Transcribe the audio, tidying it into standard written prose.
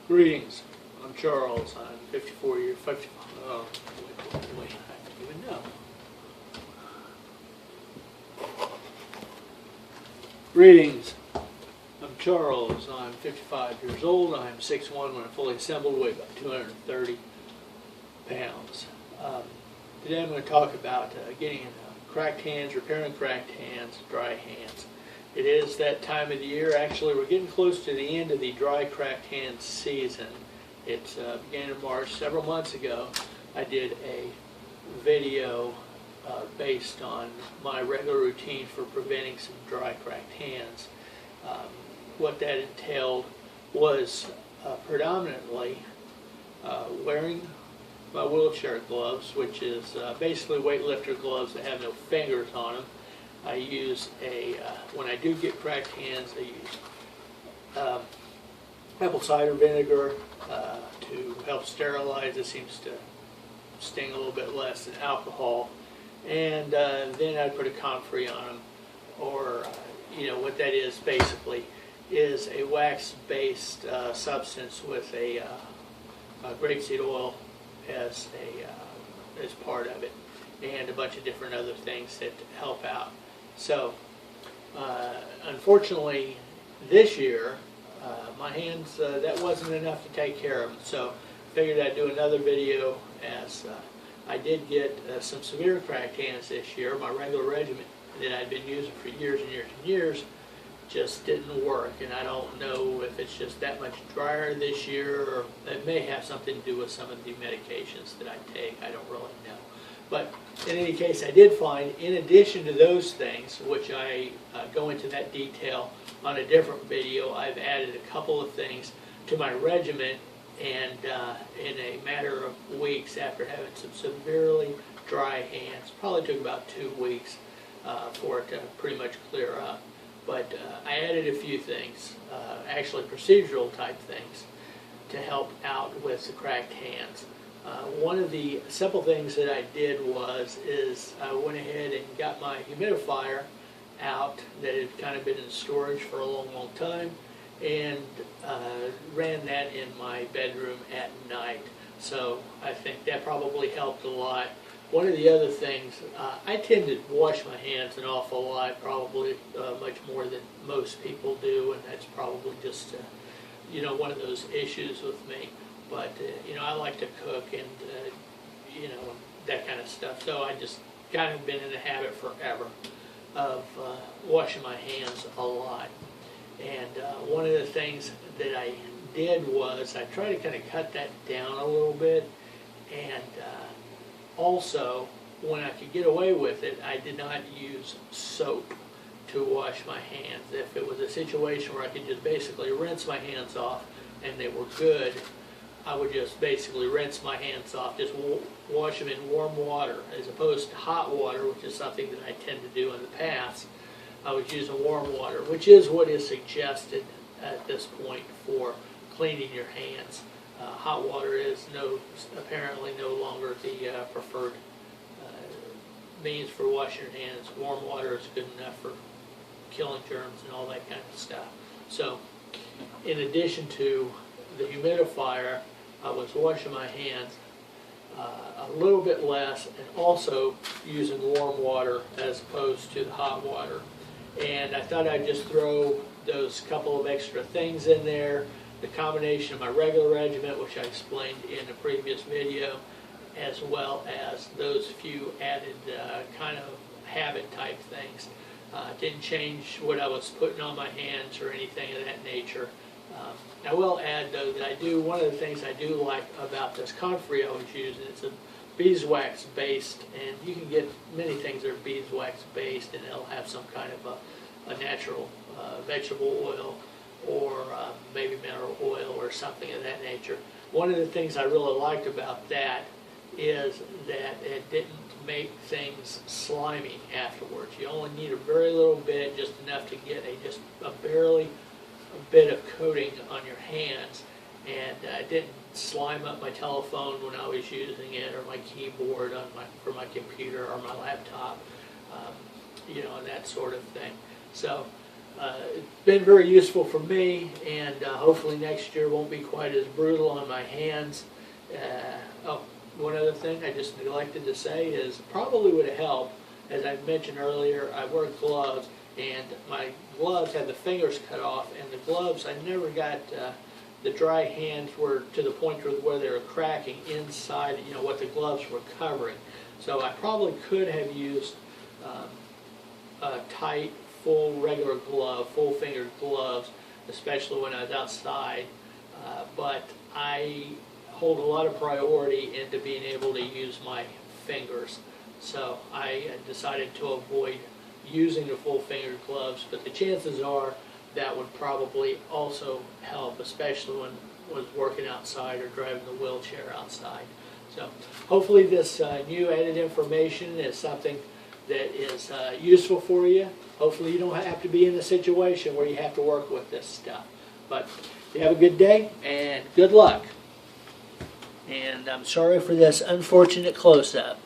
Greetings. I'm Charles. I'm 54 years. Wait, I don't even know. Greetings. I'm Charles. I'm 55 years old. I'm 6'1" when I'm fully assembled, weigh about 230 pounds. Today I'm going to talk about getting cracked hands, repairing cracked hands, dry hands. It is that time of the year. Actually, we're getting close to the end of the dry cracked hands season. It's began in March. Several months ago, I did a video based on my regular routine for preventing some dry cracked hands. What that entailed was predominantly wearing my wheelchair gloves, which is basically weightlifter gloves that have no fingers on them. I use when I do get cracked hands, I use apple cider vinegar to help sterilize. It seems to sting a little bit less than alcohol. And then I'd put a comfrey on them, or what that is basically is a wax-based substance with a grapeseed oil as part of it, and a bunch of different other things that help out. So, unfortunately, this year, my hands, that wasn't enough to take care of them. So, I figured I'd do another video, as I did get some severe cracked hands this year. My regular regiment that I'd been using for years and years and years just didn't work, and I don't know if it's just that much drier this year, or it may have something to do with some of the medications that I take. I don't really know. But in any case, I did find, in addition to those things, which I go into that detail on a different video, I've added a couple of things to my regiment, and in a matter of weeks, after having some severely dry hands, probably took about 2 weeks for it to pretty much clear up. But I added a few things, actually procedural type things, to help out with the cracked hands. One of the simple things that I did is I went ahead and got my humidifier out that had kind of been in storage for a long, long time, and ran that in my bedroom at night. So I think that probably helped a lot. One of the other things, I tend to wash my hands an awful lot, probably much more than most people do, and that's probably just one of those issues with me. But I like to cook and that kind of stuff. So I just kind of been in the habit forever of washing my hands a lot. And one of the things that I did was I tried to kind of cut that down a little bit, and also, when I could get away with it, I did not use soap to wash my hands. If it was a situation where I could just basically rinse my hands off and they were good, I would just basically rinse my hands off, just wash them in warm water, as opposed to hot water, which is something that I tend to do in the past. I was using warm water, which is what is suggested at this point for cleaning your hands. Hot water is apparently no longer the preferred means for washing your hands. Warm water is good enough for killing germs and all that kind of stuff. So, in addition to the humidifier, I was washing my hands a little bit less, and also using warm water as opposed to the hot water. And I thought I'd just throw those couple of extra things in there. The combination of my regular regiment, which I explained in a previous video, as well as those few added kind of habit type things. Didn't change what I was putting on my hands or anything of that nature. I will add, though, that one of the things I do like about this comfrey I was using, it's a beeswax based, and you can get many things that are beeswax based, and it'll have some kind of a natural vegetable oil, or maybe mineral oil or something of that nature. One of the things I really liked about that is that it didn't make things slimy afterwards. You only need a very little bit, just enough to get just a bit of coating on your hands, and it didn't slime up my telephone when I was using it, or my keyboard for my computer or my laptop, and that sort of thing. So it's been very useful for me, and hopefully next year won't be quite as brutal on my hands. Oh, one other thing I just neglected to say is probably would have helped, as I mentioned earlier, I wear gloves, and my gloves had the fingers cut off, and the gloves, I never got the dry hands were to the point where they were cracking inside, you know, what the gloves were covering. So I probably could have used a tight, full regular glove, full fingered gloves, especially when I was outside. But I hold a lot of priority into being able to use my fingers. So I decided to avoid using the full fingered gloves, but the chances are that would probably also help, especially when I was working outside or driving the wheelchair outside. So hopefully this new added information is something that is useful for you. Hopefully you don't have to be in a situation where you have to work with this stuff. But you have a good day and good luck. And I'm sorry for this unfortunate close-up.